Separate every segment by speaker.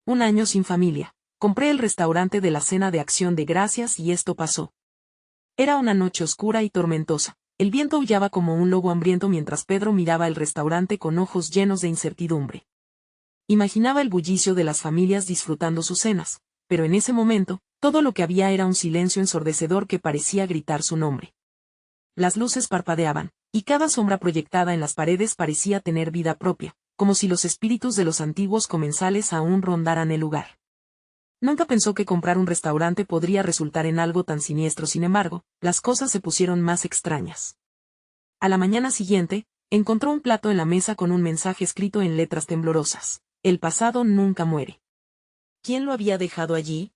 Speaker 1: un año sin familia. Compré el restaurante de la cena de Acción de Gracias y esto pasó. Era una noche oscura y tormentosa. El viento aullaba como un lobo hambriento mientras Pedro miraba el restaurante con ojos llenos de incertidumbre. Imaginaba el bullicio de las familias disfrutando sus cenas, pero en ese momento, todo lo que había era un silencio ensordecedor que parecía gritar su nombre. Las luces parpadeaban, y cada sombra proyectada en las paredes parecía tener vida propia, como si los espíritus de los antiguos comensales aún rondaran el lugar. Nunca pensó que comprar un restaurante podría resultar en algo tan siniestro. Sin embargo, las cosas se pusieron más extrañas. A la mañana siguiente, encontró un plato en la mesa con un mensaje escrito en letras temblorosas. El pasado nunca muere. ¿Quién lo había dejado allí?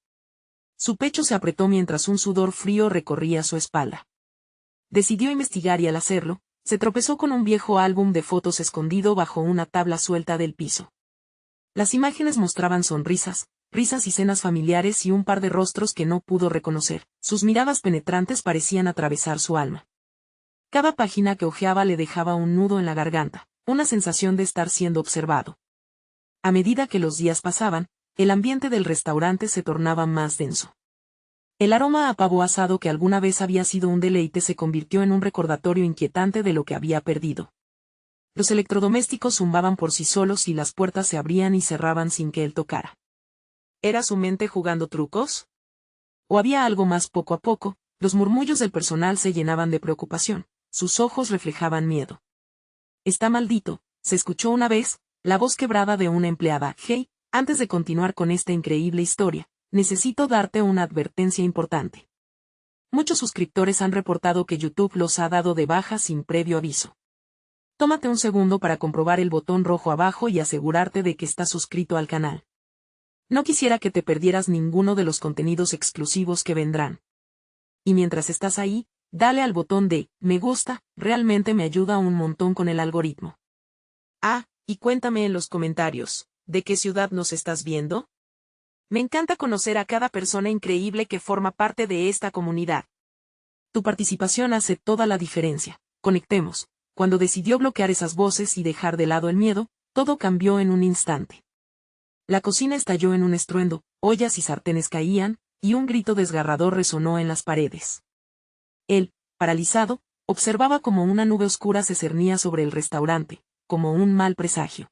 Speaker 1: Su pecho se apretó mientras un sudor frío recorría su espalda. Decidió investigar y al hacerlo, se tropezó con un viejo álbum de fotos escondido bajo una tabla suelta del piso. Las imágenes mostraban sonrisas, risas y cenas familiares y un par de rostros que no pudo reconocer. Sus miradas penetrantes parecían atravesar su alma. Cada página que hojeaba le dejaba un nudo en la garganta, una sensación de estar siendo observado. A medida que los días pasaban, el ambiente del restaurante se tornaba más denso. El aroma a pavo asado que alguna vez había sido un deleite se convirtió en un recordatorio inquietante de lo que había perdido. Los electrodomésticos zumbaban por sí solos y las puertas se abrían y cerraban sin que él tocara. ¿Era su mente jugando trucos? ¿O había algo más? Poco a poco, los murmullos del personal se llenaban de preocupación, sus ojos reflejaban miedo. «Está maldito», se escuchó una vez, la voz quebrada de una empleada. «Hey, antes de continuar con esta increíble historia, necesito darte una advertencia importante. Muchos suscriptores han reportado que YouTube los ha dado de baja sin previo aviso. Tómate un segundo para comprobar el botón rojo abajo y asegurarte de que estás suscrito al canal. No quisiera que te perdieras ninguno de los contenidos exclusivos que vendrán. Y mientras estás ahí, dale al botón de me gusta, realmente me ayuda un montón con el algoritmo. Ah, y cuéntame en los comentarios, ¿de qué ciudad nos estás viendo? Me encanta conocer a cada persona increíble que forma parte de esta comunidad. Tu participación hace toda la diferencia. Conectemos. Cuando decidió bloquear esas voces y dejar de lado el miedo, todo cambió en un instante. La cocina estalló en un estruendo, ollas y sartenes caían, y un grito desgarrador resonó en las paredes. Él, paralizado, observaba como una nube oscura se cernía sobre el restaurante, como un mal presagio.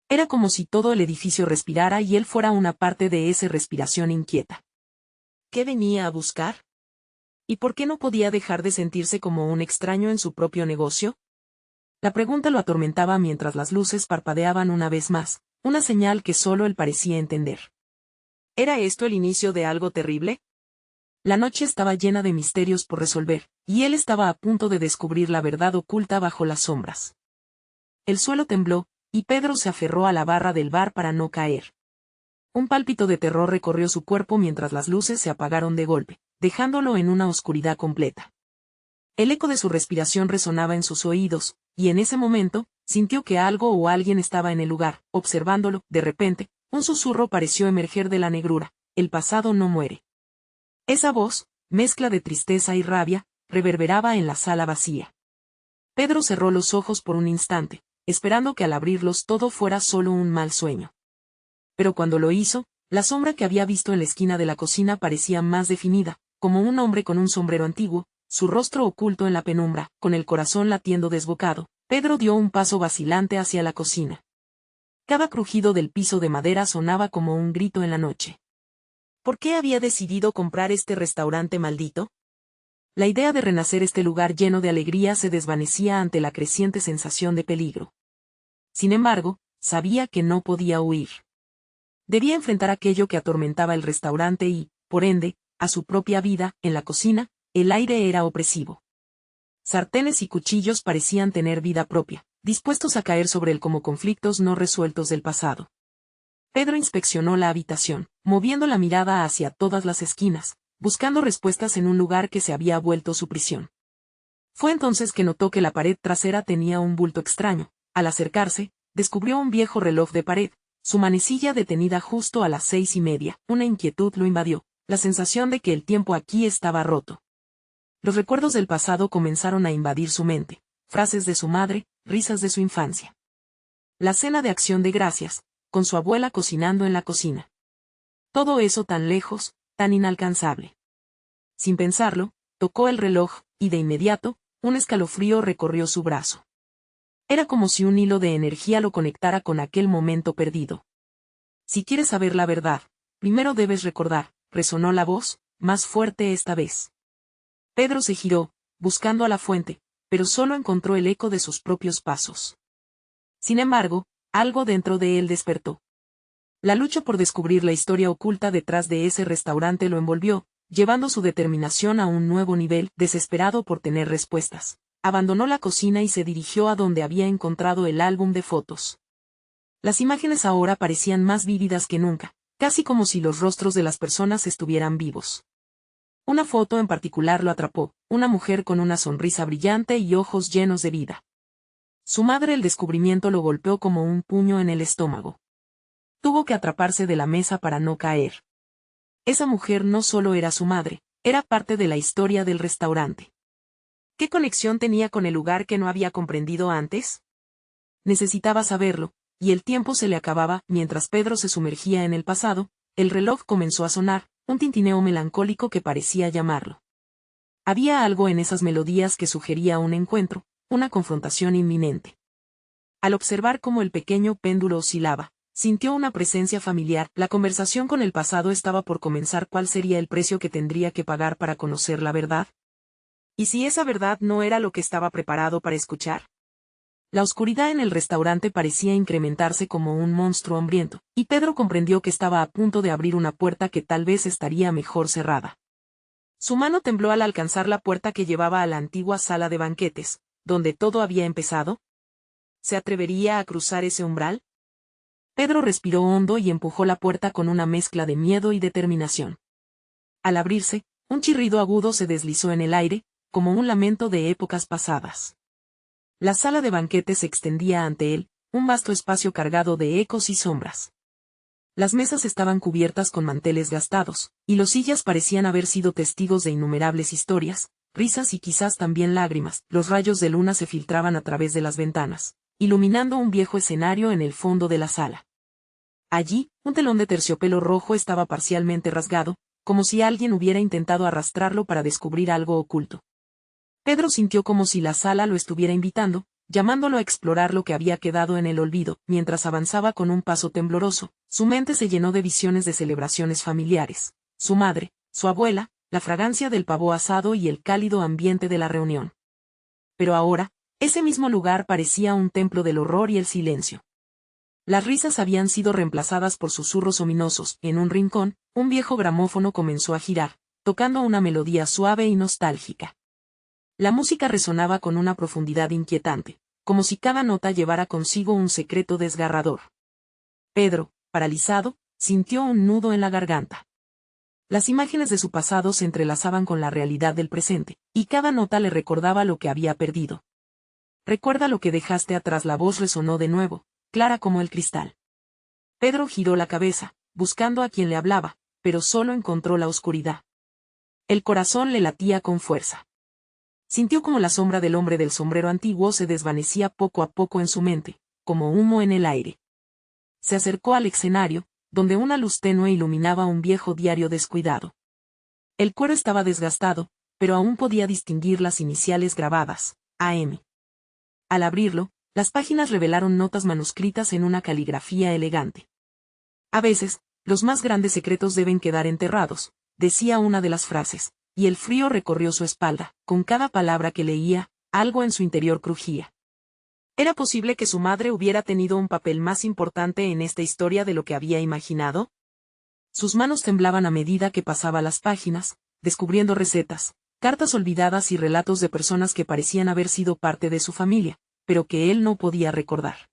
Speaker 1: Era como si todo el edificio respirara y él fuera una parte de esa respiración inquieta. ¿Qué venía a buscar? ¿Y por qué no podía dejar de sentirse como un extraño en su propio negocio? La pregunta lo atormentaba mientras las luces parpadeaban una vez más, una señal que solo él parecía entender. ¿Era esto el inicio de algo terrible? La noche estaba llena de misterios por resolver, y él estaba a punto de descubrir la verdad oculta bajo las sombras. El suelo tembló, y Pedro se aferró a la barra del bar para no caer. Un pálpito de terror recorrió su cuerpo mientras las luces se apagaron de golpe, dejándolo en una oscuridad completa. El eco de su respiración resonaba en sus oídos, y en ese momento, sintió que algo o alguien estaba en el lugar, observándolo. De repente, un susurro pareció emerger de la negrura: «El pasado no muere». Esa voz, mezcla de tristeza y rabia, reverberaba en la sala vacía. Pedro cerró los ojos por un instante, esperando que al abrirlos todo fuera solo un mal sueño. Pero cuando lo hizo, la sombra que había visto en la esquina de la cocina parecía más definida, como un hombre con un sombrero antiguo, su rostro oculto en la penumbra. Con el corazón latiendo desbocado, Pedro dio un paso vacilante hacia la cocina. Cada crujido del piso de madera sonaba como un grito en la noche. ¿Por qué había decidido comprar este restaurante maldito? La idea de renacer este lugar lleno de alegría se desvanecía ante la creciente sensación de peligro. Sin embargo, sabía que no podía huir. Debía enfrentar aquello que atormentaba el restaurante y, por ende, a su propia vida. En la cocina, el aire era opresivo. Sartenes y cuchillos parecían tener vida propia, dispuestos a caer sobre él como conflictos no resueltos del pasado. Pedro inspeccionó la habitación, moviendo la mirada hacia todas las esquinas, buscando respuestas en un lugar que se había vuelto su prisión. Fue entonces que notó que la pared trasera tenía un bulto extraño. Al acercarse, descubrió un viejo reloj de pared, su manecilla detenida justo a las 6:30. Una inquietud lo invadió, la sensación de que el tiempo aquí estaba roto. Los recuerdos del pasado comenzaron a invadir su mente, frases de su madre, risas de su infancia. La cena de Acción de Gracias, con su abuela cocinando en la cocina. Todo eso tan lejos, tan inalcanzable. Sin pensarlo, tocó el reloj, y de inmediato, un escalofrío recorrió su brazo. Era como si un hilo de energía lo conectara con aquel momento perdido. Si quieres saber la verdad, primero debes recordar, resonó la voz, más fuerte esta vez. Pedro se giró, buscando a la fuente, pero solo encontró el eco de sus propios pasos. Sin embargo, algo dentro de él despertó. La lucha por descubrir la historia oculta detrás de ese restaurante lo envolvió, llevando su determinación a un nuevo nivel, desesperado por tener respuestas. Abandonó la cocina y se dirigió a donde había encontrado el álbum de fotos. Las imágenes ahora parecían más vívidas que nunca, casi como si los rostros de las personas estuvieran vivos. Una foto en particular lo atrapó, una mujer con una sonrisa brillante y ojos llenos de vida. Su madre. El descubrimiento lo golpeó como un puño en el estómago. Tuvo que atraparse de la mesa para no caer. Esa mujer no solo era su madre, era parte de la historia del restaurante. ¿Qué conexión tenía con el lugar que no había comprendido antes? Necesitaba saberlo, y el tiempo se le acababa. Mientras Pedro se sumergía en el pasado, el reloj comenzó a sonar, un tintineo melancólico que parecía llamarlo. Había algo en esas melodías que sugería un encuentro, una confrontación inminente. Al observar cómo el pequeño péndulo oscilaba, sintió una presencia familiar. La conversación con el pasado estaba por comenzar. ¿Cuál sería el precio que tendría que pagar para conocer la verdad? ¿Y si esa verdad no era lo que estaba preparado para escuchar? La oscuridad en el restaurante parecía incrementarse como un monstruo hambriento, y Pedro comprendió que estaba a punto de abrir una puerta que tal vez estaría mejor cerrada. Su mano tembló al alcanzar la puerta que llevaba a la antigua sala de banquetes, donde todo había empezado. ¿Se atrevería a cruzar ese umbral? Pedro respiró hondo y empujó la puerta con una mezcla de miedo y determinación. Al abrirse, un chirrido agudo se deslizó en el aire, como un lamento de épocas pasadas. La sala de banquetes se extendía ante él, un vasto espacio cargado de ecos y sombras. Las mesas estaban cubiertas con manteles gastados, y los sillas parecían haber sido testigos de innumerables historias, risas y quizás también lágrimas. Los rayos de luna se filtraban a través de las ventanas, iluminando un viejo escenario en el fondo de la sala. Allí, un telón de terciopelo rojo estaba parcialmente rasgado, como si alguien hubiera intentado arrastrarlo para descubrir algo oculto. Pedro sintió como si la sala lo estuviera invitando, llamándolo a explorar lo que había quedado en el olvido. Mientras avanzaba con un paso tembloroso, su mente se llenó de visiones de celebraciones familiares, su madre, su abuela, la fragancia del pavo asado y el cálido ambiente de la reunión. Pero ahora, ese mismo lugar parecía un templo del horror y el silencio. Las risas habían sido reemplazadas por susurros ominosos. En un rincón, un viejo gramófono comenzó a girar, tocando una melodía suave y nostálgica. La música resonaba con una profundidad inquietante, como si cada nota llevara consigo un secreto desgarrador. Pedro, paralizado, sintió un nudo en la garganta. Las imágenes de su pasado se entrelazaban con la realidad del presente, y cada nota le recordaba lo que había perdido. Recuerda lo que dejaste atrás. La voz resonó de nuevo, clara como el cristal. Pedro giró la cabeza, buscando a quien le hablaba, pero solo encontró la oscuridad. El corazón le latía con fuerza. Sintió como la sombra del hombre del sombrero antiguo se desvanecía poco a poco en su mente, como humo en el aire. Se acercó al escenario, donde una luz tenue iluminaba un viejo diario descuidado. El cuero estaba desgastado, pero aún podía distinguir las iniciales grabadas, AM. Al abrirlo, las páginas revelaron notas manuscritas en una caligrafía elegante. A veces, los más grandes secretos deben quedar enterrados, decía una de las frases, y el frío recorrió su espalda. Con cada palabra que leía, algo en su interior crujía. ¿Era posible que su madre hubiera tenido un papel más importante en esta historia de lo que había imaginado? Sus manos temblaban a medida que pasaba las páginas, descubriendo recetas, cartas olvidadas y relatos de personas que parecían haber sido parte de su familia, pero que él no podía recordar.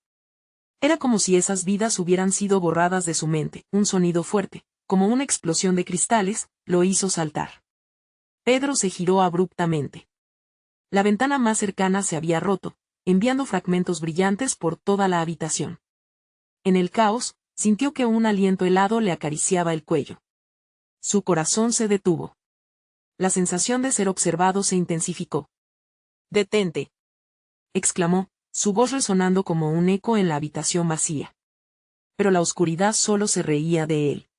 Speaker 1: Era como si esas vidas hubieran sido borradas de su mente. Un sonido fuerte, como una explosión de cristales, lo hizo saltar. Pedro se giró abruptamente. La ventana más cercana se había roto, enviando fragmentos brillantes por toda la habitación. En el caos, sintió que un aliento helado le acariciaba el cuello. Su corazón se detuvo. La sensación de ser observado se intensificó. «¡Detente!», exclamó, su voz resonando como un eco en la habitación vacía. pero la oscuridad solo se reía de él.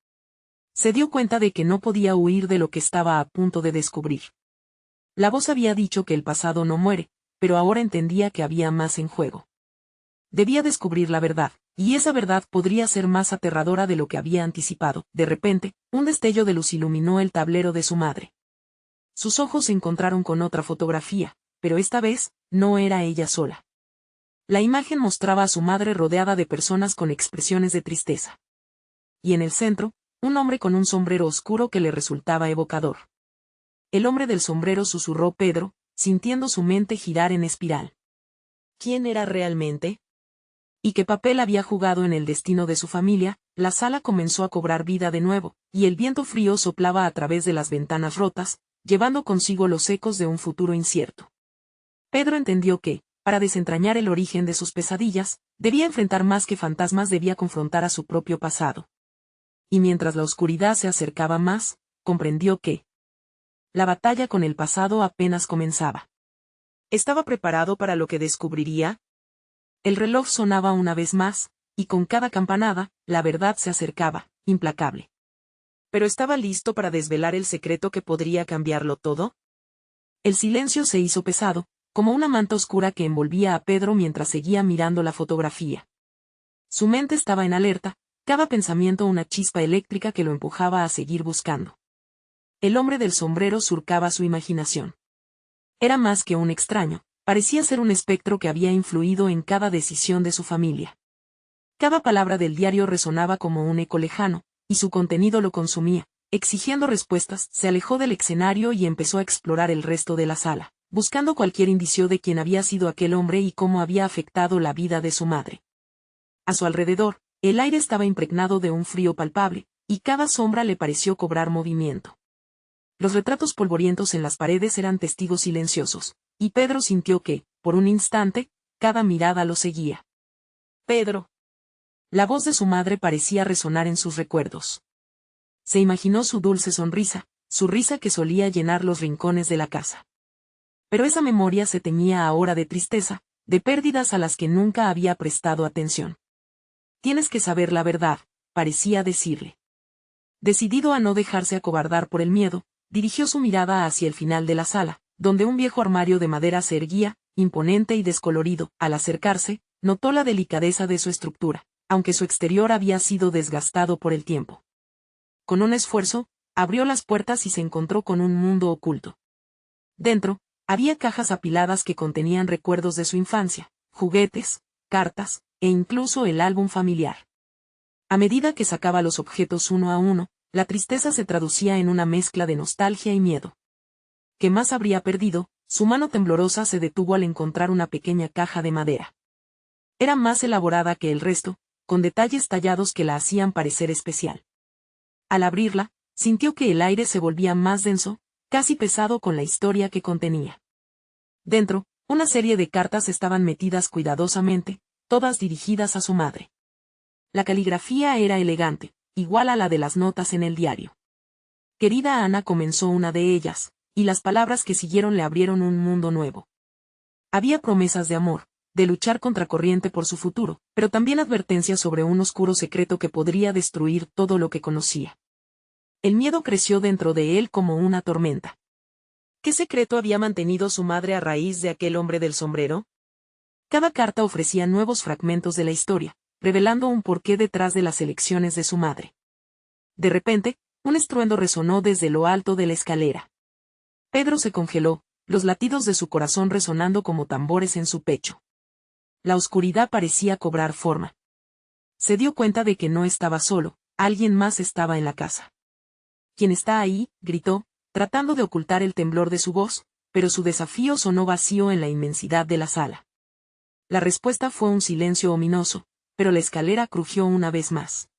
Speaker 1: Se dio cuenta de que no podía huir de lo que estaba a punto de descubrir. La voz había dicho que el pasado no muere, pero ahora entendía que había más en juego. Debía descubrir la verdad, y esa verdad podría ser más aterradora de lo que había anticipado. De repente, un destello de luz iluminó el tablero de su madre. Sus ojos se encontraron con otra fotografía, pero esta vez, no era ella sola. La imagen mostraba a su madre rodeada de personas con expresiones de tristeza. Y en el centro, un hombre con un sombrero oscuro que le resultaba evocador. El hombre del sombrero, susurró Pedro, sintiendo su mente girar en espiral. ¿Quién era realmente? ¿Y qué papel había jugado en el destino de su familia? La sala comenzó a cobrar vida de nuevo, y el viento frío soplaba a través de las ventanas rotas, llevando consigo los ecos de un futuro incierto. Pedro entendió que, para desentrañar el origen de sus pesadillas, debía enfrentar más que fantasmas, debía confrontar a su propio pasado. Y mientras la oscuridad se acercaba más, comprendió que la batalla con el pasado apenas comenzaba. ¿Estaba preparado para lo que descubriría? El reloj sonaba una vez más, y con cada campanada, la verdad se acercaba, implacable. ¿Pero estaba listo para desvelar el secreto que podría cambiarlo todo? El silencio se hizo pesado, como una manta oscura que envolvía a Pedro mientras seguía mirando la fotografía. Su mente estaba en alerta, cada pensamiento una chispa eléctrica que lo empujaba a seguir buscando. El hombre del sombrero surcaba su imaginación. Era más que un extraño, parecía ser un espectro que había influido en cada decisión de su familia. Cada palabra del diario resonaba como un eco lejano, y su contenido lo consumía, exigiendo respuestas. Se alejó del escenario y empezó a explorar el resto de la sala, buscando cualquier indicio de quién había sido aquel hombre y cómo había afectado la vida de su madre. A su alrededor, el aire estaba impregnado de un frío palpable, y cada sombra le pareció cobrar movimiento. Los retratos polvorientos en las paredes eran testigos silenciosos, y Pedro sintió que, por un instante, cada mirada lo seguía. Pedro. La voz de su madre parecía resonar en sus recuerdos. Se imaginó su dulce sonrisa, su risa que solía llenar los rincones de la casa. Pero esa memoria se teñía ahora de tristeza, de pérdidas a las que nunca había prestado atención. Tienes que saber la verdad, parecía decirle. Decidido a no dejarse acobardar por el miedo, dirigió su mirada hacia el final de la sala, donde un viejo armario de madera se erguía, imponente y descolorido. Al acercarse, notó la delicadeza de su estructura, aunque su exterior había sido desgastado por el tiempo. Con un esfuerzo, abrió las puertas y se encontró con un mundo oculto. Dentro, había cajas apiladas que contenían recuerdos de su infancia, juguetes, cartas, e incluso el álbum familiar. A medida que sacaba los objetos uno a uno, la tristeza se traducía en una mezcla de nostalgia y miedo. ¿Qué más habría perdido? Su mano temblorosa se detuvo al encontrar una pequeña caja de madera. Era más elaborada que el resto, con detalles tallados que la hacían parecer especial. Al abrirla, sintió que el aire se volvía más denso, casi pesado con la historia que contenía. Dentro, una serie de cartas estaban metidas cuidadosamente, todas dirigidas a su madre. La caligrafía era elegante, igual a la de las notas en el diario. Querida Ana, comenzó una de ellas, y las palabras que siguieron le abrieron un mundo nuevo. Había promesas de amor, de luchar contracorriente por su futuro, pero también advertencias sobre un oscuro secreto que podría destruir todo lo que conocía. El miedo creció dentro de él como una tormenta. ¿Qué secreto había mantenido su madre a raíz de aquel hombre del sombrero? Cada carta ofrecía nuevos fragmentos de la historia, revelando un porqué detrás de las elecciones de su madre. De repente, un estruendo resonó desde lo alto de la escalera. Pedro se congeló, los latidos de su corazón resonando como tambores en su pecho. La oscuridad parecía cobrar forma. Se dio cuenta de que no estaba solo, alguien más estaba en la casa. ¿Quién está ahí?, gritó, tratando de ocultar el temblor de su voz, pero su desafío sonó vacío en la inmensidad de la sala. La respuesta fue un silencio ominoso, pero la escalera crujió una vez más.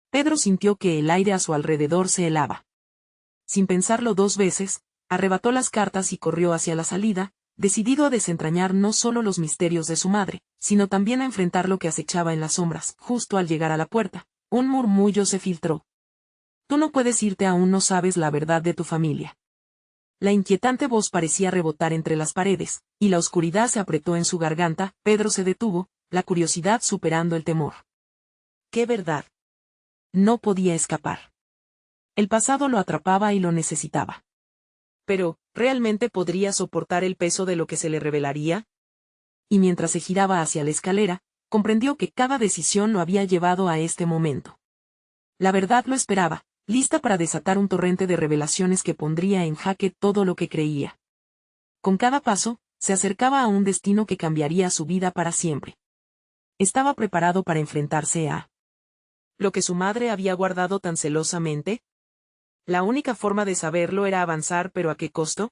Speaker 1: Pedro sintió que el aire a su alrededor se helaba. Sin pensarlo dos veces, arrebató las cartas y corrió hacia la salida, decidido a desentrañar no solo los misterios de su madre, sino también a enfrentar lo que acechaba en las sombras. Justo al llegar a la puerta, un murmullo se filtró. Tú no puedes irte, aún no sabes la verdad de tu familia. La inquietante voz parecía rebotar entre las paredes, y la oscuridad se apretó en su garganta. Pedro se detuvo, la curiosidad superando el temor. ¿Qué verdad? No podía escapar. El pasado lo atrapaba y lo necesitaba. Pero, ¿realmente podría soportar el peso de lo que se le revelaría? Y mientras se giraba hacia la escalera, comprendió que cada decisión lo había llevado a este momento. La verdad lo esperaba, lista para desatar un torrente de revelaciones que pondría en jaque todo lo que creía. Con cada paso, se acercaba a un destino que cambiaría su vida para siempre. ¿Estaba preparado para enfrentarse a lo que su madre había guardado tan celosamente? La única forma de saberlo era avanzar, pero ¿a qué costo?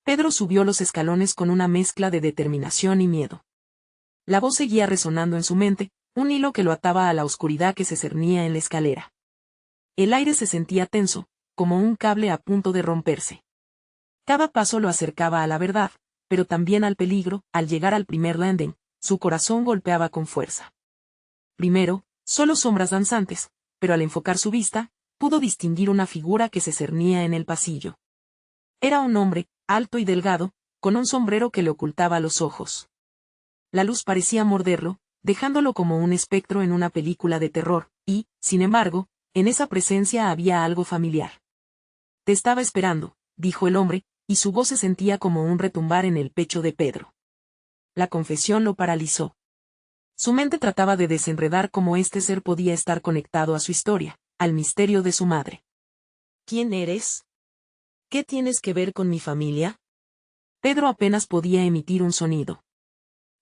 Speaker 1: Pedro subió los escalones con una mezcla de determinación y miedo. La voz seguía resonando en su mente, un hilo que lo ataba a la oscuridad que se cernía en la escalera. El aire se sentía tenso, como un cable a punto de romperse. Cada paso lo acercaba a la verdad, pero también al peligro. Al llegar al primer landing, su corazón golpeaba con fuerza. Primero, solo sombras danzantes, pero al enfocar su vista, pudo distinguir una figura que se cernía en el pasillo. Era un hombre, alto y delgado, con un sombrero que le ocultaba los ojos. La luz parecía morderlo, dejándolo como un espectro en una película de terror, y, sin embargo, en esa presencia había algo familiar. «Te estaba esperando», dijo el hombre, y su voz se sentía como un retumbar en el pecho de Pedro. La confesión lo paralizó. Su mente trataba de desenredar cómo este ser podía estar conectado a su historia, al misterio de su madre. «¿Quién eres? ¿Qué tienes que ver con mi familia?» Pedro apenas podía emitir un sonido.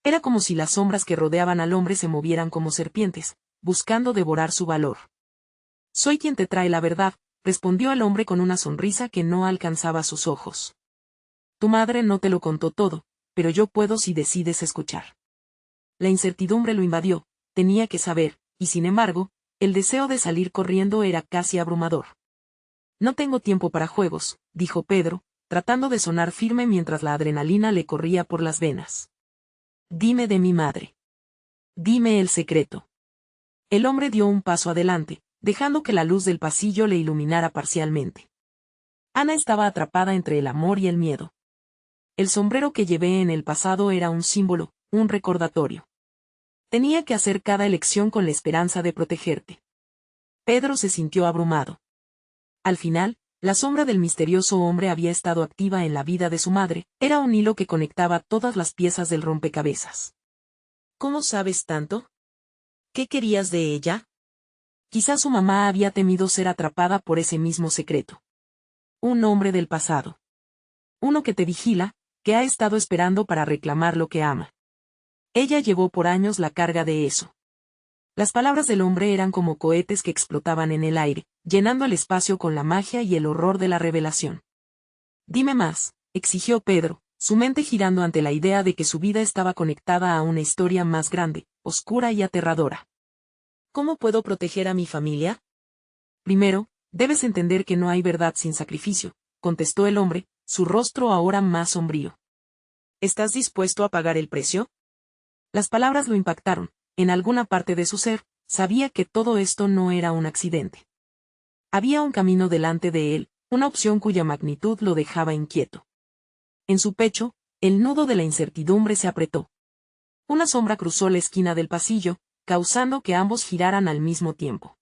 Speaker 1: Era como si las sombras que rodeaban al hombre se movieran como serpientes, buscando devorar su valor. «Soy quien te trae la verdad», respondió el hombre con una sonrisa que no alcanzaba sus ojos. «Tu madre no te lo contó todo, pero yo puedo si decides escuchar». La incertidumbre lo invadió, tenía que saber, y sin embargo, el deseo de salir corriendo era casi abrumador. «No tengo tiempo para juegos», dijo Pedro, tratando de sonar firme mientras la adrenalina le corría por las venas. «Dime de mi madre. Dime el secreto». El hombre dio un paso adelante, dejando que la luz del pasillo le iluminara parcialmente. Ana estaba atrapada entre el amor y el miedo. El sombrero que llevé en el pasado era un símbolo, un recordatorio. Tenía que hacer cada elección con la esperanza de protegerte. Pedro se sintió abrumado. Al final, la sombra del misterioso hombre había estado activa en la vida de su madre, era un hilo que conectaba todas las piezas del rompecabezas. «¿Cómo sabes tanto? ¿Qué querías de ella?» Quizás su mamá había temido ser atrapada por ese mismo secreto. Un hombre del pasado. Uno que te vigila, que ha estado esperando para reclamar lo que ama. Ella llevó por años la carga de eso. Las palabras del hombre eran como cohetes que explotaban en el aire, llenando el espacio con la magia y el horror de la revelación. «Dime más», exigió Pedro, su mente girando ante la idea de que su vida estaba conectada a una historia más grande, oscura y aterradora. «¿Cómo puedo proteger a mi familia?» «Primero, debes entender que no hay verdad sin sacrificio», contestó el hombre, su rostro ahora más sombrío. «¿Estás dispuesto a pagar el precio?» Las palabras lo impactaron. En alguna parte de su ser, sabía que todo esto no era un accidente. Había un camino delante de él, una opción cuya magnitud lo dejaba inquieto. En su pecho, el nudo de la incertidumbre se apretó. Una sombra cruzó la esquina del pasillo, causando que ambos giraran al mismo tiempo.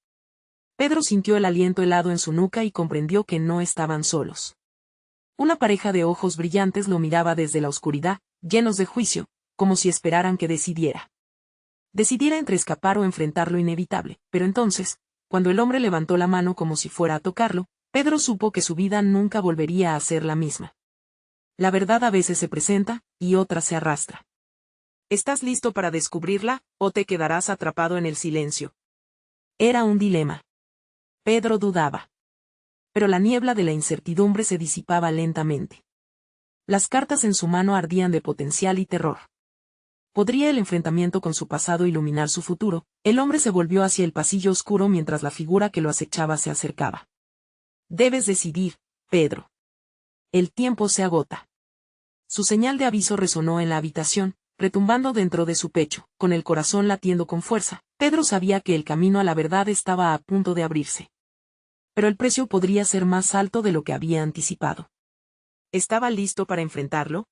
Speaker 1: Pedro sintió el aliento helado en su nuca y comprendió que no estaban solos. Una pareja de ojos brillantes lo miraba desde la oscuridad, llenos de juicio, como si esperaran que decidiera entre escapar o enfrentar lo inevitable, pero entonces, cuando el hombre levantó la mano como si fuera a tocarlo, Pedro supo que su vida nunca volvería a ser la misma. La verdad a veces se presenta, y otras se arrastra. ¿Estás listo para descubrirla, o te quedarás atrapado en el silencio? Era un dilema. Pedro dudaba. Pero la niebla de la incertidumbre se disipaba lentamente. Las cartas en su mano ardían de potencial y terror. ¿Podría el enfrentamiento con su pasado iluminar su futuro? El hombre se volvió hacia el pasillo oscuro mientras la figura que lo acechaba se acercaba. «Debes decidir, Pedro. El tiempo se agota». Su señal de aviso resonó en la habitación, retumbando dentro de su pecho, con el corazón latiendo con fuerza. Pedro sabía que el camino a la verdad estaba a punto de abrirse. Pero el precio podría ser más alto de lo que había anticipado. ¿Estaba listo para enfrentarlo?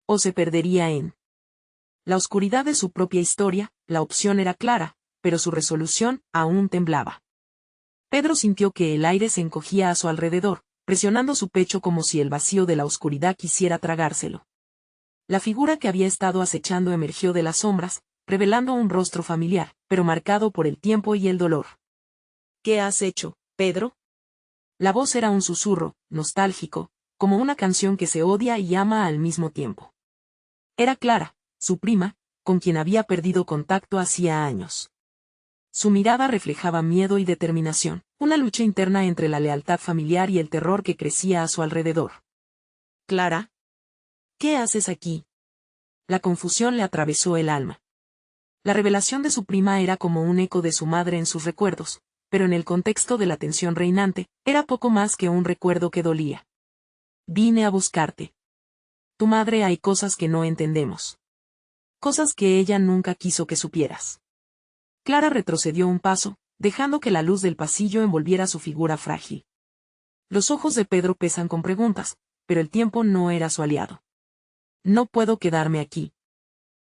Speaker 1: ¿O se perdería en la oscuridad de su propia historia? La opción era clara: pero su resolución aún temblaba. Pedro sintió que el aire se encogía a su alrededor, presionando su pecho como si el vacío de la oscuridad quisiera tragárselo. La figura que había estado acechando emergió de las sombras, revelando un rostro familiar, pero marcado por el tiempo y el dolor. ¿Qué has hecho, Pedro? La voz era un susurro, nostálgico, como una canción que se odia y ama al mismo tiempo. Era Clara, su prima, con quien había perdido contacto hacía años. Su mirada reflejaba miedo y determinación, una lucha interna entre la lealtad familiar y el terror que crecía a su alrededor. Clara, ¿qué haces aquí? La confusión le atravesó el alma. La revelación de su prima era como un eco de su madre en sus recuerdos, pero en el contexto de la tensión reinante, era poco más que un recuerdo que dolía. Vine a buscarte. Tu madre, hay cosas que no entendemos. Cosas que ella nunca quiso que supieras. Clara retrocedió un paso, dejando que la luz del pasillo envolviera su figura frágil. Los ojos de Pedro pesan con preguntas, pero el tiempo no era su aliado. No puedo quedarme aquí.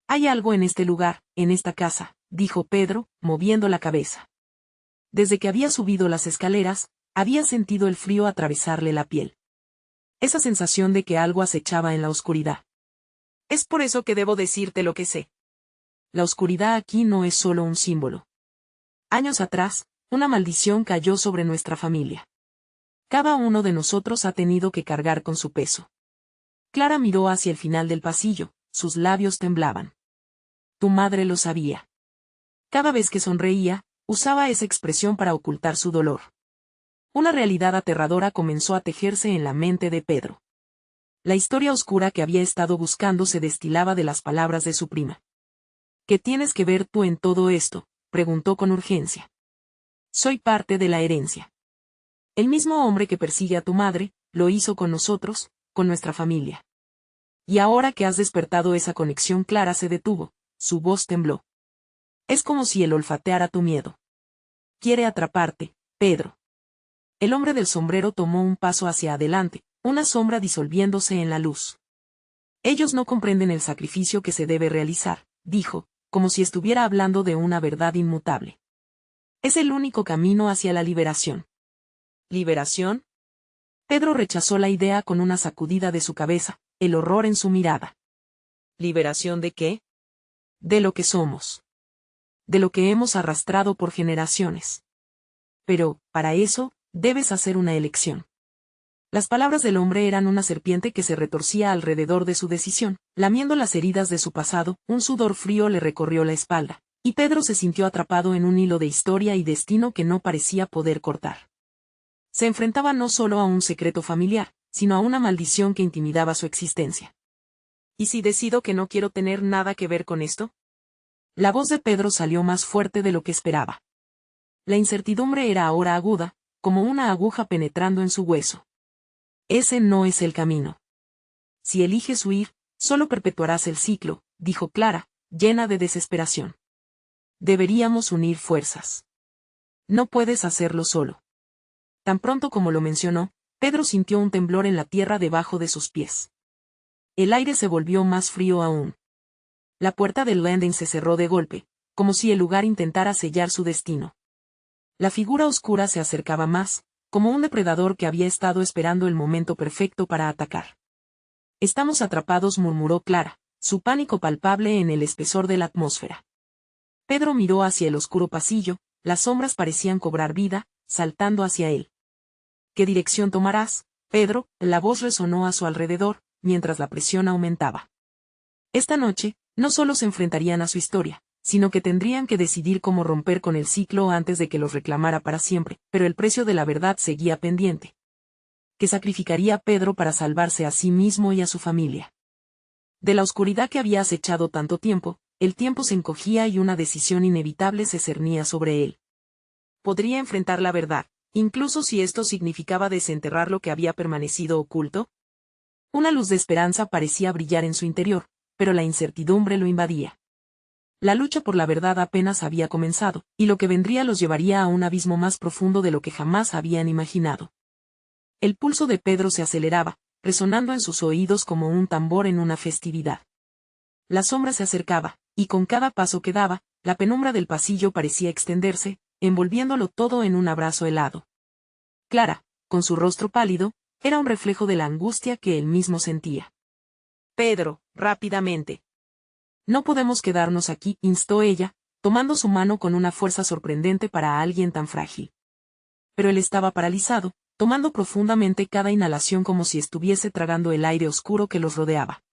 Speaker 1: Hay algo en este lugar, en esta casa, dijo Pedro, moviendo la cabeza. Desde que había subido las escaleras, había sentido el frío atravesarle la piel. Esa sensación de que algo acechaba en la oscuridad. Es por eso que debo decirte lo que sé. La oscuridad aquí no es solo un símbolo. Años atrás, una maldición cayó sobre nuestra familia. Cada uno de nosotros ha tenido que cargar con su peso. Clara miró hacia el final del pasillo, sus labios temblaban. Tu madre lo sabía. Cada vez que sonreía, usaba esa expresión para ocultar su dolor. Una realidad aterradora comenzó a tejerse en la mente de Pedro. La historia oscura que había estado buscando se destilaba de las palabras de su prima. ¿Qué tienes que ver tú en todo esto?, preguntó con urgencia. Soy parte de la herencia. El mismo hombre que persigue a tu madre, lo hizo con nosotros, con nuestra familia. Y ahora que has despertado esa conexión, Clara se detuvo, su voz tembló. Es como si él olfateara tu miedo. Quiere atraparte, Pedro. El hombre del sombrero tomó un paso hacia adelante, una sombra disolviéndose en la luz. Ellos no comprenden el sacrificio que se debe realizar, dijo, como si estuviera hablando de una verdad inmutable. Es el único camino hacia la liberación. ¿Liberación? Pedro rechazó la idea con una sacudida de su cabeza, el horror en su mirada. ¿Liberación de qué? De lo que somos. De lo que hemos arrastrado por generaciones. Pero, para eso, debes hacer una elección. Las palabras del hombre eran una serpiente que se retorcía alrededor de su decisión, lamiendo las heridas de su pasado. Un sudor frío le recorrió la espalda, y Pedro se sintió atrapado en un hilo de historia y destino que no parecía poder cortar. Se enfrentaba no solo a un secreto familiar, sino a una maldición que intimidaba su existencia. ¿Y si decido que no quiero tener nada que ver con esto? La voz de Pedro salió más fuerte de lo que esperaba. La incertidumbre era ahora aguda, como una aguja penetrando en su hueso. Ese no es el camino. Si eliges huir, solo perpetuarás el ciclo, dijo Clara, llena de desesperación. Deberíamos unir fuerzas. No puedes hacerlo solo. Tan pronto como lo mencionó, Pedro sintió un temblor en la tierra debajo de sus pies. El aire se volvió más frío aún. La puerta del landing se cerró de golpe, como si el lugar intentara sellar su destino. La figura oscura se acercaba más, como un depredador que había estado esperando el momento perfecto para atacar. Estamos atrapados, murmuró Clara, su pánico palpable en el espesor de la atmósfera. Pedro miró hacia el oscuro pasillo, las sombras parecían cobrar vida, saltando hacia él. ¿Qué dirección tomarás, Pedro? La voz resonó a su alrededor, mientras la presión aumentaba. Esta noche, no solo se enfrentarían a su historia, sino que tendrían que decidir cómo romper con el ciclo antes de que los reclamara para siempre, pero el precio de la verdad seguía pendiente. ¿Qué sacrificaría Pedro para salvarse a sí mismo y a su familia? De la oscuridad que había acechado tanto tiempo, el tiempo se encogía y una decisión inevitable se cernía sobre él. ¿Podría enfrentar la verdad, incluso si esto significaba desenterrar lo que había permanecido oculto? Una luz de esperanza parecía brillar en su interior, pero la incertidumbre lo invadía. La lucha por la verdad apenas había comenzado, y lo que vendría los llevaría a un abismo más profundo de lo que jamás habían imaginado. El pulso de Pedro se aceleraba, resonando en sus oídos como un tambor en una festividad. La sombra se acercaba, y con cada paso que daba, la penumbra del pasillo parecía extenderse, envolviéndolo todo en un abrazo helado. Clara, con su rostro pálido, era un reflejo de la angustia que él mismo sentía. Pedro, rápidamente. No podemos quedarnos aquí, instó ella, tomando su mano con una fuerza sorprendente para alguien tan frágil. Pero él estaba paralizado, tomando profundamente cada inhalación como si estuviese tragando el aire oscuro que los rodeaba.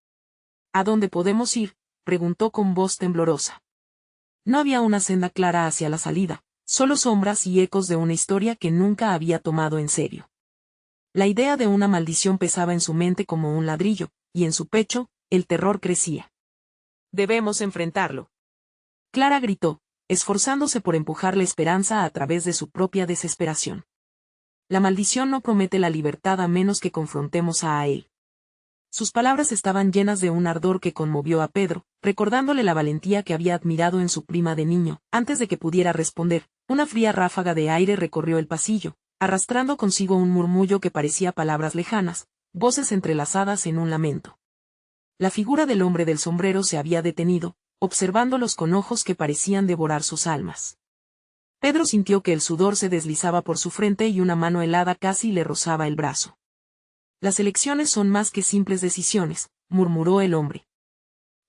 Speaker 1: ¿A dónde podemos ir?, preguntó con voz temblorosa. No había una senda clara hacia la salida, solo sombras y ecos de una historia que nunca había tomado en serio. La idea de una maldición pesaba en su mente como un ladrillo, y en su pecho, el terror crecía. Debemos enfrentarlo. Clara gritó, esforzándose por empujar la esperanza a través de su propia desesperación. La maldición no promete la libertad a menos que confrontemos a él. Sus palabras estaban llenas de un ardor que conmovió a Pedro, recordándole la valentía que había admirado en su prima de niño. Antes de que pudiera responder, una fría ráfaga de aire recorrió el pasillo, arrastrando consigo un murmullo que parecía palabras lejanas, voces entrelazadas en un lamento. La figura del hombre del sombrero se había detenido, observándolos con ojos que parecían devorar sus almas. Pedro sintió que el sudor se deslizaba por su frente y una mano helada casi le rozaba el brazo. Las elecciones son más que simples decisiones, murmuró el hombre.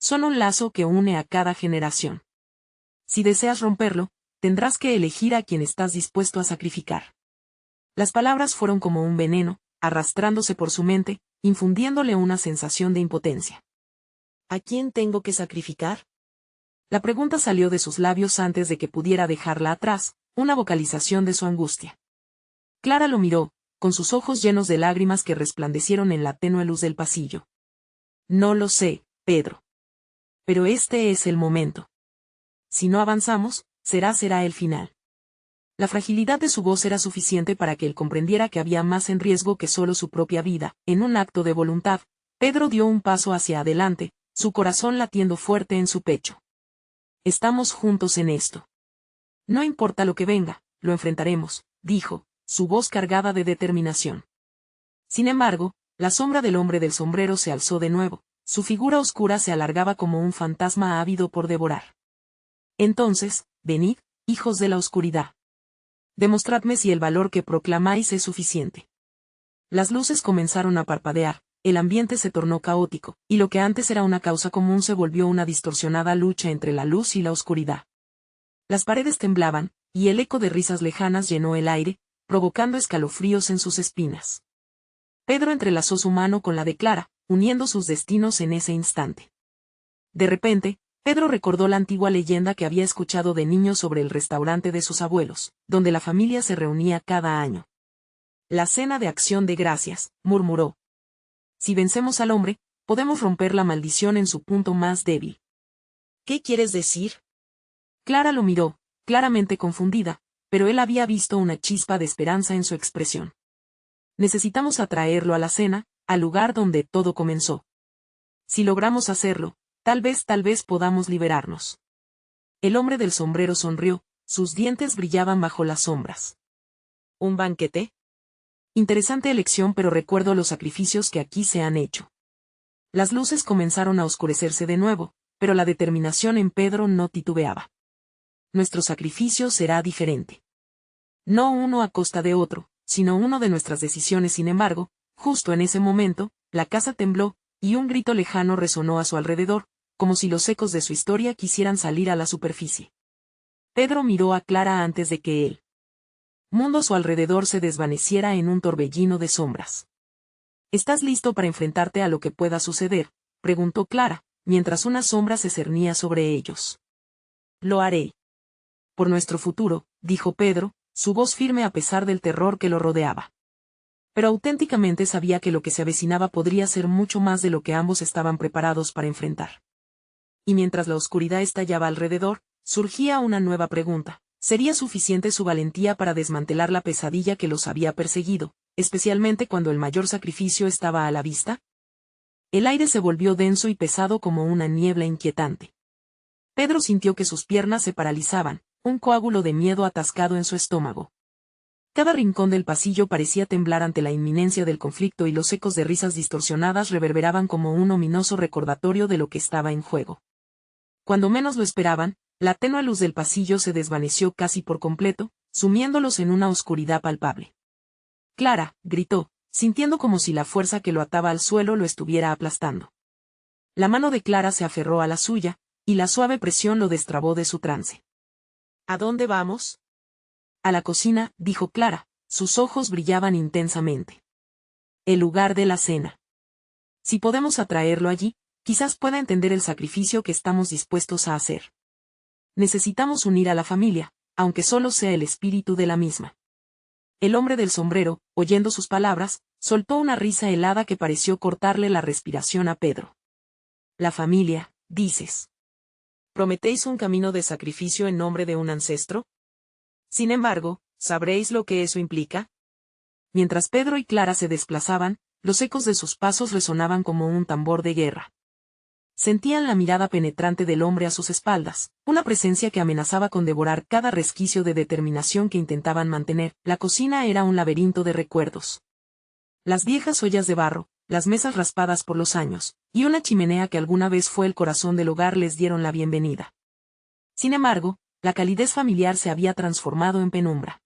Speaker 1: Son un lazo que une a cada generación. Si deseas romperlo, tendrás que elegir a quien estás dispuesto a sacrificar. Las palabras fueron como un veneno, arrastrándose por su mente, infundiéndole una sensación de impotencia. ¿A quién tengo que sacrificar? La pregunta salió de sus labios antes de que pudiera dejarla atrás, una vocalización de su angustia. Clara lo miró, con sus ojos llenos de lágrimas que resplandecieron en la tenue luz del pasillo. No lo sé, Pedro. Pero este es el momento. Si no avanzamos, será el final. La fragilidad de su voz era suficiente para que él comprendiera que había más en riesgo que solo su propia vida. En un acto de voluntad, Pedro dio un paso hacia adelante, su corazón latiendo fuerte en su pecho. Estamos juntos en esto. No importa lo que venga, lo enfrentaremos, dijo, su voz cargada de determinación. Sin embargo, la sombra del hombre del sombrero se alzó de nuevo, su figura oscura se alargaba como un fantasma ávido por devorar. Entonces, venid, hijos de la oscuridad. Demostradme si el valor que proclamáis es suficiente. Las luces comenzaron a parpadear, el ambiente se tornó caótico, y lo que antes era una causa común se volvió una distorsionada lucha entre la luz y la oscuridad. Las paredes temblaban, y el eco de risas lejanas llenó el aire, provocando escalofríos en sus espinas. Pedro entrelazó su mano con la de Clara, uniendo sus destinos en ese instante. De repente, Pedro recordó la antigua leyenda que había escuchado de niño sobre el restaurante de sus abuelos, donde la familia se reunía cada año. La cena de acción de gracias, murmuró. Si vencemos al hombre, podemos romper la maldición en su punto más débil. ¿Qué quieres decir? Clara lo miró, claramente confundida, pero él había visto una chispa de esperanza en su expresión. Necesitamos atraerlo a la cena, al lugar donde todo comenzó. Si logramos hacerlo, tal vez podamos liberarnos. El hombre del sombrero sonrió, sus dientes brillaban bajo las sombras. ¿Un banquete? Interesante elección, pero recuerdo los sacrificios que aquí se han hecho. Las luces comenzaron a oscurecerse de nuevo, pero la determinación en Pedro no titubeaba. Nuestro sacrificio será diferente. No uno a costa de otro, sino uno de nuestras decisiones. Sin embargo, justo en ese momento, la casa tembló, y un grito lejano resonó a su alrededor, como si los ecos de su historia quisieran salir a la superficie. Pedro miró a Clara antes de que el mundo a su alrededor se desvaneciera en un torbellino de sombras. ¿Estás listo para enfrentarte a lo que pueda suceder?, preguntó Clara, mientras una sombra se cernía sobre ellos. Lo haré. Por nuestro futuro, dijo Pedro, su voz firme a pesar del terror que lo rodeaba. Pero auténticamente sabía que lo que se avecinaba podría ser mucho más de lo que ambos estaban preparados para enfrentar. Y mientras la oscuridad estallaba alrededor, surgía una nueva pregunta. ¿Sería suficiente su valentía para desmantelar la pesadilla que los había perseguido, especialmente cuando el mayor sacrificio estaba a la vista? El aire se volvió denso y pesado como una niebla inquietante. Pedro sintió que sus piernas se paralizaban, un coágulo de miedo atascado en su estómago. Cada rincón del pasillo parecía temblar ante la inminencia del conflicto y los ecos de risas distorsionadas reverberaban como un ominoso recordatorio de lo que estaba en juego. Cuando menos lo esperaban, La tenue luz del pasillo se desvaneció casi por completo, sumiéndolos en una oscuridad palpable. Clara, gritó, sintiendo como si la fuerza que lo ataba al suelo lo estuviera aplastando. La mano de Clara se aferró a la suya, y la suave presión lo destrabó de su trance. ¿A dónde vamos? A la cocina, dijo Clara, sus ojos brillaban intensamente. El lugar de la cena. Si podemos atraerlo allí, quizás pueda entender el sacrificio que estamos dispuestos a hacer. Necesitamos unir a la familia, aunque solo sea el espíritu de la misma. El hombre del sombrero, oyendo sus palabras, soltó una risa helada que pareció cortarle la respiración a Pedro. La familia, dices. ¿Prometéis un camino de sacrificio en nombre de un ancestro? Sin embargo, ¿sabréis lo que eso implica? Mientras Pedro y Clara se desplazaban, los ecos de sus pasos resonaban como un tambor de guerra. Sentían la mirada penetrante del hombre a sus espaldas, una presencia que amenazaba con devorar cada resquicio de determinación que intentaban mantener. La cocina era un laberinto de recuerdos. Las viejas ollas de barro, las mesas raspadas por los años, y una chimenea que alguna vez fue el corazón del hogar les dieron la bienvenida. Sin embargo, la calidez familiar se había transformado en penumbra.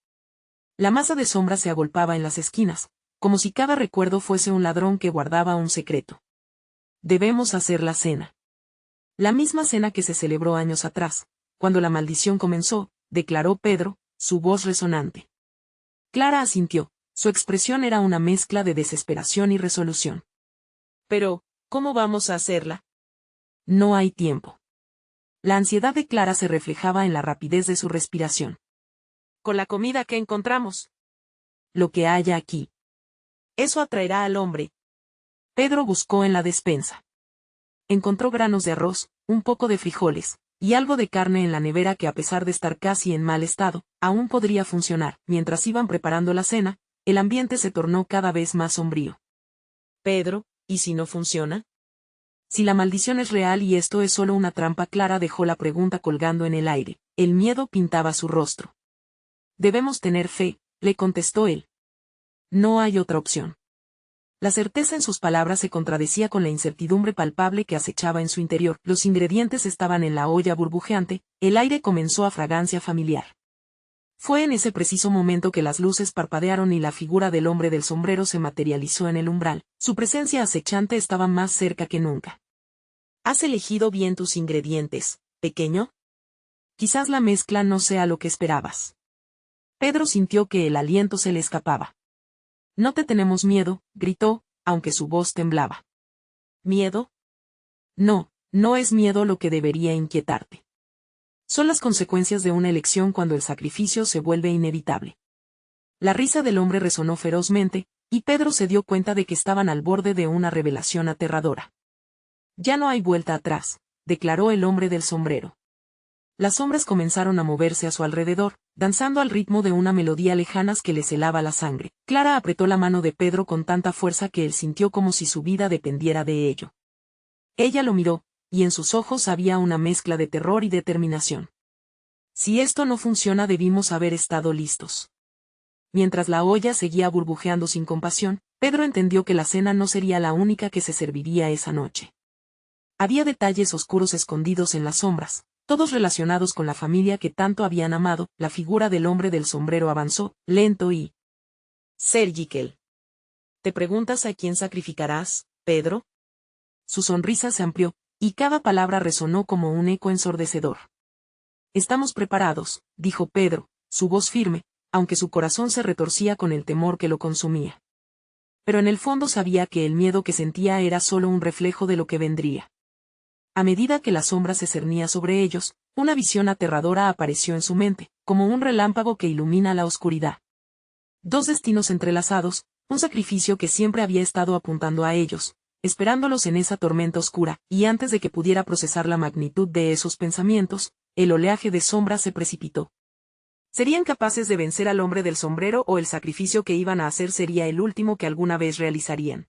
Speaker 1: La masa de sombra se agolpaba en las esquinas, como si cada recuerdo fuese un ladrón que guardaba un secreto. Debemos hacer la cena. La misma cena que se celebró años atrás, cuando la maldición comenzó, declaró Pedro, su voz resonante. Clara asintió, su expresión era una mezcla de desesperación y resolución. Pero, ¿cómo vamos a hacerla? No hay tiempo. La ansiedad de Clara se reflejaba en la rapidez de su respiración. Con la comida que encontramos. Lo que haya aquí. Eso atraerá al hombre. Pedro buscó en la despensa. Encontró granos de arroz, un poco de frijoles, y algo de carne en la nevera que a pesar de estar casi en mal estado, aún podría funcionar. Mientras iban preparando la cena, el ambiente se tornó cada vez más sombrío. Pedro, ¿y si no funciona? Si la maldición es real y esto es solo una trampa, Clara dejó la pregunta colgando en el aire. El miedo pintaba su rostro. Debemos tener fe, le contestó él. No hay otra opción. La certeza en sus palabras se contradecía con la incertidumbre palpable que acechaba en su interior. Los ingredientes estaban en la olla burbujeante, el aire comenzó a fragancia familiar. Fue en ese preciso momento que las luces parpadearon y la figura del hombre del sombrero se materializó en el umbral. Su presencia acechante estaba más cerca que nunca. ¿Has elegido bien tus ingredientes, pequeño? Quizás la mezcla no sea lo que esperabas. Pedro sintió que el aliento se le escapaba. No te tenemos miedo, gritó, aunque su voz temblaba. ¿Miedo? No, no es miedo lo que debería inquietarte. Son las consecuencias de una elección cuando el sacrificio se vuelve inevitable. La risa del hombre resonó ferozmente, y Pedro se dio cuenta de que estaban al borde de una revelación aterradora. Ya no hay vuelta atrás, declaró el hombre del sombrero. Las sombras comenzaron a moverse a su alrededor, danzando al ritmo de una melodía lejana que les helaba la sangre. Clara apretó la mano de Pedro con tanta fuerza que él sintió como si su vida dependiera de ello. Ella lo miró, y en sus ojos había una mezcla de terror y determinación. Si esto no funciona, debimos haber estado listos. Mientras la olla seguía burbujeando sin compasión, Pedro entendió que la cena no sería la única que se serviría esa noche. Había detalles oscuros escondidos en las sombras, todos relacionados con la familia que tanto habían amado. La figura del hombre del sombrero avanzó, lento y surgical. ¿Te preguntas a quién sacrificarás, Pedro? Su sonrisa se amplió, y cada palabra resonó como un eco ensordecedor. Estamos preparados, dijo Pedro, su voz firme, aunque su corazón se retorcía con el temor que lo consumía. Pero en el fondo sabía que el miedo que sentía era solo un reflejo de lo que vendría. A medida que la sombra se cernía sobre ellos, una visión aterradora apareció en su mente, como un relámpago que ilumina la oscuridad. Dos destinos entrelazados, un sacrificio que siempre había estado apuntando a ellos, esperándolos en esa tormenta oscura, y antes de que pudiera procesar la magnitud de esos pensamientos, el oleaje de sombra se precipitó. ¿Serían capaces de vencer al hombre del sombrero o el sacrificio que iban a hacer sería el último que alguna vez realizarían?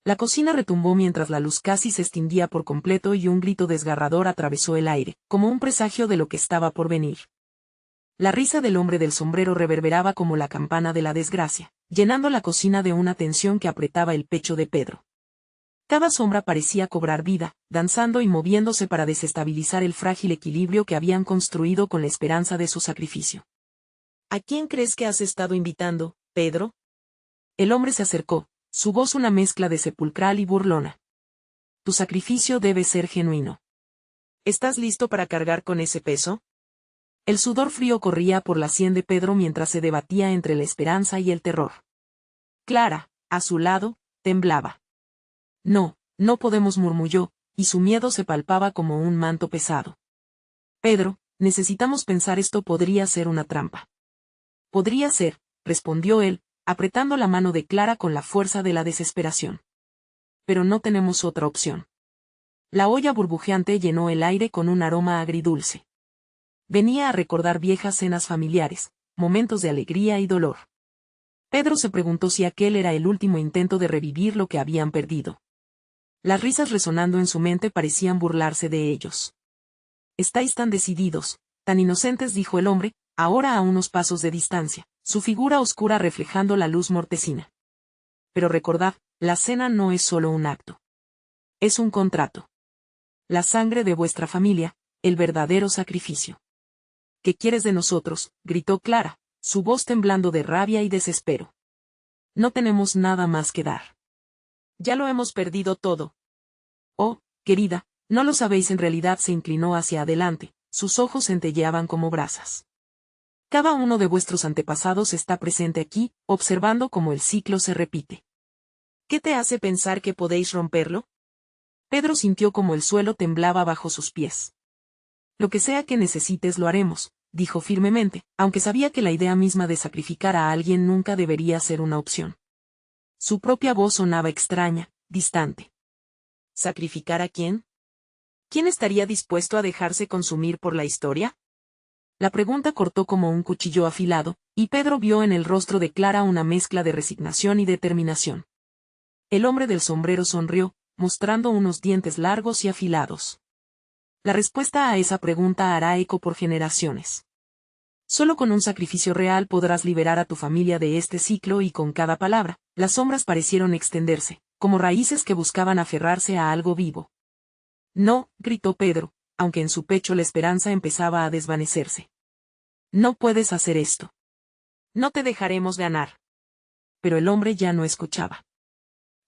Speaker 1: La cocina retumbó mientras la luz casi se extinguía por completo y un grito desgarrador atravesó el aire, como un presagio de lo que estaba por venir. La risa del hombre del sombrero reverberaba como la campana de la desgracia, llenando la cocina de una tensión que apretaba el pecho de Pedro. Cada sombra parecía cobrar vida, danzando y moviéndose para desestabilizar el frágil equilibrio que habían construido con la esperanza de su sacrificio. ¿A quién crees que has estado invitando, Pedro? El hombre se acercó, su voz una mezcla de sepulcral y burlona. Tu sacrificio debe ser genuino. ¿Estás listo para cargar con ese peso? El sudor frío corría por la sien de Pedro mientras se debatía entre la esperanza y el terror. Clara, a su lado, temblaba. No, no podemos, murmulló, y su miedo se palpaba como un manto pesado. Pedro, necesitamos pensar, esto podría ser una trampa. Podría ser, respondió él, apretando la mano de Clara con la fuerza de la desesperación. Pero no tenemos otra opción. La olla burbujeante llenó el aire con un aroma agridulce. Venía a recordar viejas cenas familiares, momentos de alegría y dolor. Pedro se preguntó si aquel era el último intento de revivir lo que habían perdido. Las risas resonando en su mente parecían burlarse de ellos. Estáis tan decididos, tan inocentes, dijo el hombre, ahora a unos pasos de distancia, su figura oscura reflejando la luz mortecina. Pero recordad, la cena no es solo un acto. Es un contrato. La sangre de vuestra familia, el verdadero sacrificio. ¿Qué quieres de nosotros?, gritó Clara, su voz temblando de rabia y desespero. No tenemos nada más que dar. Ya lo hemos perdido todo. Oh, querida, no lo sabéis. En realidad se inclinó hacia adelante, sus ojos centelleaban como brasas. Cada uno de vuestros antepasados está presente aquí, observando cómo el ciclo se repite. ¿Qué te hace pensar que podéis romperlo? Pedro sintió como el suelo temblaba bajo sus pies. Lo que sea que necesites lo haremos, dijo firmemente, aunque sabía que la idea misma de sacrificar a alguien nunca debería ser una opción. Su propia voz sonaba extraña, distante. ¿Sacrificar a quién? ¿Quién estaría dispuesto a dejarse consumir por la historia? La pregunta cortó como un cuchillo afilado, y Pedro vio en el rostro de Clara una mezcla de resignación y determinación. El hombre del sombrero sonrió, mostrando unos dientes largos y afilados. La respuesta a esa pregunta hará eco por generaciones. Solo con un sacrificio real podrás liberar a tu familia de este ciclo, y con cada palabra, las sombras parecieron extenderse, como raíces que buscaban aferrarse a algo vivo. No, gritó Pedro, aunque en su pecho la esperanza empezaba a desvanecerse. No puedes hacer esto. No te dejaremos ganar. Pero el hombre ya no escuchaba.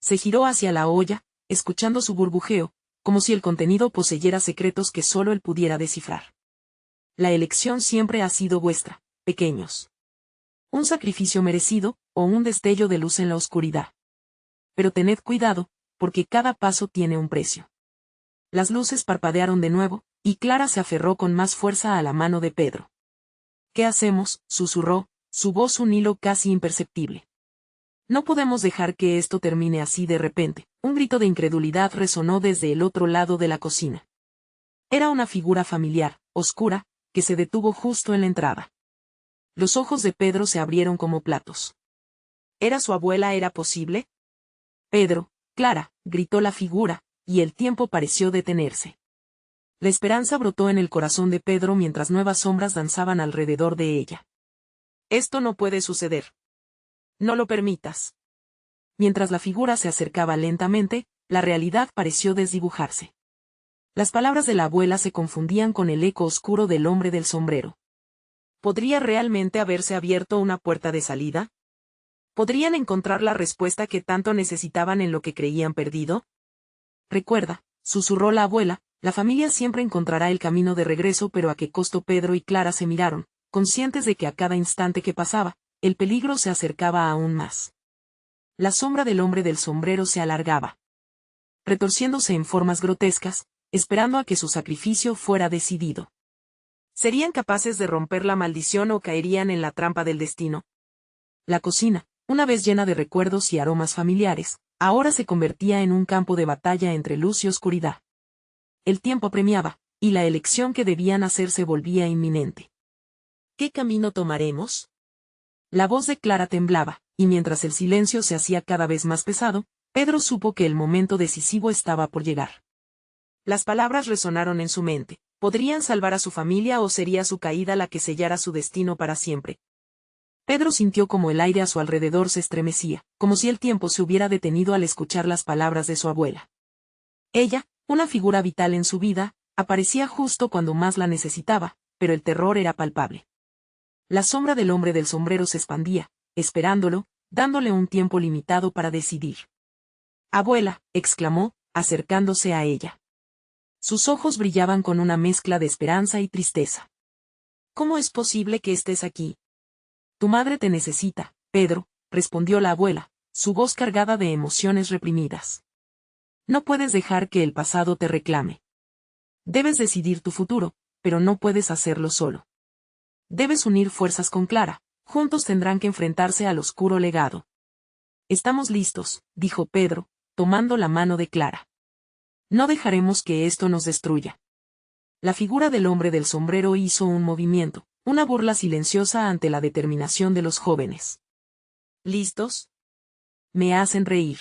Speaker 1: Se giró hacia la olla, escuchando su burbujeo, como si el contenido poseyera secretos que solo él pudiera descifrar. La elección siempre ha sido vuestra, pequeños. Un sacrificio merecido, o un destello de luz en la oscuridad. Pero tened cuidado, porque cada paso tiene un precio. Las luces parpadearon de nuevo, y Clara se aferró con más fuerza a la mano de Pedro. ¿Qué hacemos?, susurró, su voz un hilo casi imperceptible. No podemos dejar que esto termine así de repente. Un grito de incredulidad resonó desde el otro lado de la cocina. Era una figura familiar, oscura, que se detuvo justo en la entrada. Los ojos de Pedro se abrieron como platos. ¿Era su abuela? ¿Era posible? Pedro, Clara, gritó la figura, y el tiempo pareció detenerse. La esperanza brotó en el corazón de Pedro mientras nuevas sombras danzaban alrededor de ella. Esto no puede suceder. No lo permitas. Mientras la figura se acercaba lentamente, la realidad pareció desdibujarse. Las palabras de la abuela se confundían con el eco oscuro del hombre del sombrero. ¿Podría realmente haberse abierto una puerta de salida? ¿Podrían encontrar la respuesta que tanto necesitaban en lo que creían perdido? Recuerda, susurró la abuela, la familia siempre encontrará el camino de regreso. ¿Pero a qué costo? Pedro y Clara se miraron, conscientes de que a cada instante que pasaba, el peligro se acercaba aún más. La sombra del hombre del sombrero se alargaba, retorciéndose en formas grotescas, esperando a que su sacrificio fuera decidido. ¿Serían capaces de romper la maldición o caerían en la trampa del destino? La cocina, una vez llena de recuerdos y aromas familiares, ahora se convertía en un campo de batalla entre luz y oscuridad. El tiempo apremiaba, y la elección que debían hacer se volvía inminente. ¿Qué camino tomaremos? La voz de Clara temblaba, y mientras el silencio se hacía cada vez más pesado, Pedro supo que el momento decisivo estaba por llegar. Las palabras resonaron en su mente. ¿Podrían salvar a su familia o sería su caída la que sellara su destino para siempre? Pedro sintió como el aire a su alrededor se estremecía, como si el tiempo se hubiera detenido al escuchar las palabras de su abuela. Ella, una figura vital en su vida, aparecía justo cuando más la necesitaba, pero el terror era palpable. La sombra del hombre del sombrero se expandía, esperándolo, dándole un tiempo limitado para decidir. «Abuela», exclamó, acercándose a ella. Sus ojos brillaban con una mezcla de esperanza y tristeza. «¿Cómo es posible que estés aquí?» «Tu madre te necesita, Pedro», respondió la abuela, su voz cargada de emociones reprimidas. «No puedes dejar que el pasado te reclame. Debes decidir tu futuro, pero no puedes hacerlo solo. Debes unir fuerzas con Clara, juntos tendrán que enfrentarse al oscuro legado». «Estamos listos», dijo Pedro, tomando la mano de Clara. «No dejaremos que esto nos destruya». La figura del hombre del sombrero hizo un movimiento, una burla silenciosa ante la determinación de los jóvenes. «¿Listos?» «Me hacen reír.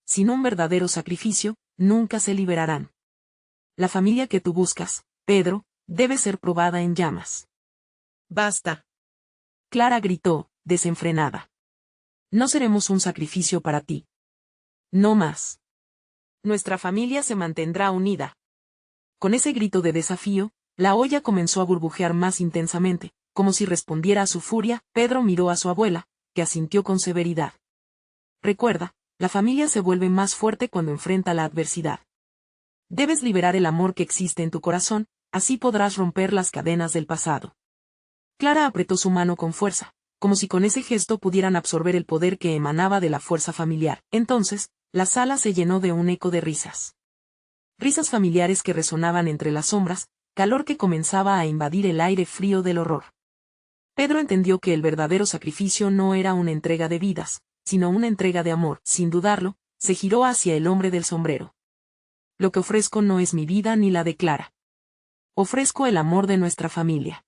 Speaker 1: Sin un verdadero sacrificio, nunca se liberarán. La familia que tú buscas, Pedro, debe ser probada en llamas». «Basta», Clara gritó, desenfrenada. «No seremos un sacrificio para ti. No más. Nuestra familia se mantendrá unida». Con ese grito de desafío, la olla comenzó a burbujear más intensamente, como si respondiera a su furia. Pedro miró a su abuela, que asintió con severidad. «Recuerda, la familia se vuelve más fuerte cuando enfrenta la adversidad. Debes liberar el amor que existe en tu corazón, así podrás romper las cadenas del pasado». Clara apretó su mano con fuerza, como si con ese gesto pudieran absorber el poder que emanaba de la fuerza familiar. Entonces, la sala se llenó de un eco de risas. Risas familiares que resonaban entre las sombras, calor que comenzaba a invadir el aire frío del horror. Pedro entendió que el verdadero sacrificio no era una entrega de vidas, sino una entrega de amor. Sin dudarlo, se giró hacia el hombre del sombrero. «Lo que ofrezco no es mi vida ni la de Clara. Ofrezco el amor de nuestra familia.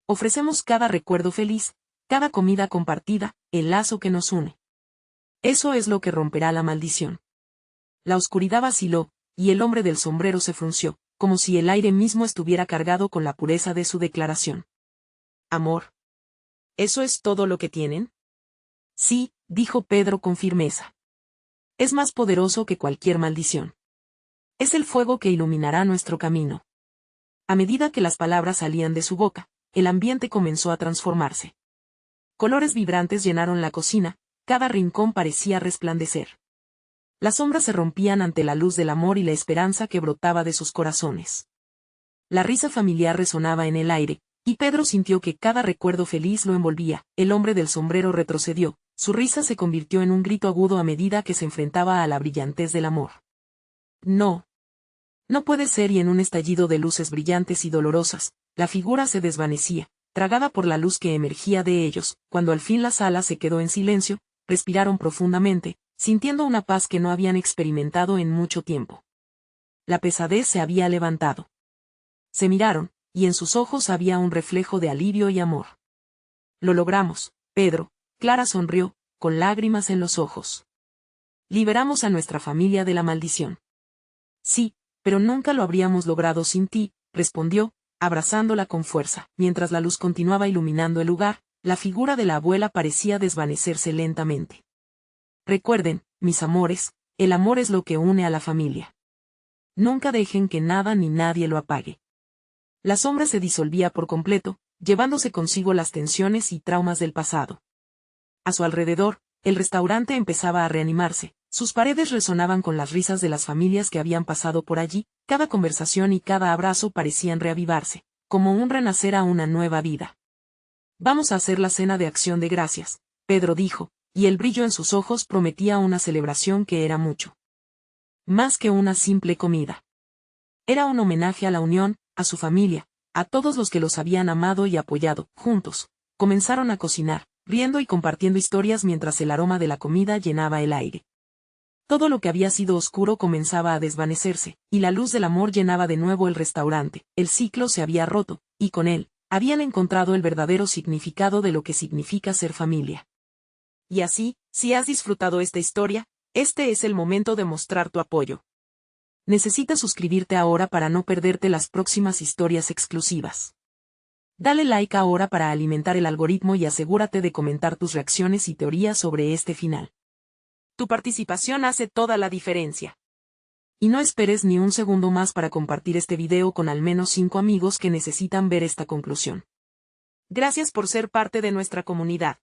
Speaker 1: Ofrecemos cada recuerdo feliz, cada comida compartida, el lazo que nos une. Eso es lo que romperá la maldición». La oscuridad vaciló, y el hombre del sombrero se frunció, como si el aire mismo estuviera cargado con la pureza de su declaración. «¿Amor? ¿Eso es todo lo que tienen?» «Sí», dijo Pedro con firmeza. «Es más poderoso que cualquier maldición. Es el fuego que iluminará nuestro camino». A medida que las palabras salían de su boca, el ambiente comenzó a transformarse. Colores vibrantes llenaron la cocina, cada rincón parecía resplandecer. Las sombras se rompían ante la luz del amor y la esperanza que brotaba de sus corazones. La risa familiar resonaba en el aire, y Pedro sintió que cada recuerdo feliz lo envolvía. El hombre del sombrero retrocedió, su risa se convirtió en un grito agudo a medida que se enfrentaba a la brillantez del amor. «No. No puede ser», y en un estallido de luces brillantes y dolorosas, la figura se desvanecía, tragada por la luz que emergía de ellos. Cuando al fin la sala se quedó en silencio, respiraron profundamente, sintiendo una paz que no habían experimentado en mucho tiempo. La pesadez se había levantado. Se miraron, y en sus ojos había un reflejo de alivio y amor. «Lo logramos, Pedro», Clara sonrió, con lágrimas en los ojos. «Liberamos a nuestra familia de la maldición». «Sí, pero nunca lo habríamos logrado sin ti», respondió, abrazándola con fuerza. Mientras la luz continuaba iluminando el lugar, la figura de la abuela parecía desvanecerse lentamente. «Recuerden, mis amores, el amor es lo que une a la familia. Nunca dejen que nada ni nadie lo apague». La sombra se disolvía por completo, llevándose consigo las tensiones y traumas del pasado. A su alrededor, el restaurante empezaba a reanimarse, sus paredes resonaban con las risas de las familias que habían pasado por allí, cada conversación y cada abrazo parecían reavivarse, como un renacer a una nueva vida. «Vamos a hacer la cena de acción de gracias», Pedro dijo, y el brillo en sus ojos prometía una celebración que era mucho más que una simple comida. Era un homenaje a la unión, a su familia, a todos los que los habían amado y apoyado. Juntos, comenzaron a cocinar, riendo y compartiendo historias mientras el aroma de la comida llenaba el aire. Todo lo que había sido oscuro comenzaba a desvanecerse, y la luz del amor llenaba de nuevo el restaurante. El ciclo se había roto, y con él, habían encontrado el verdadero significado de lo que significa ser familia. Y así, si has disfrutado esta historia, este es el momento de mostrar tu apoyo. Necesitas suscribirte ahora para no perderte las próximas historias exclusivas. Dale like ahora para alimentar el algoritmo y asegúrate de comentar tus reacciones y teorías sobre este final. Tu participación hace toda la diferencia. Y no esperes ni un segundo más para compartir este video con al menos 5 amigos que necesitan ver esta conclusión. Gracias por ser parte de nuestra comunidad.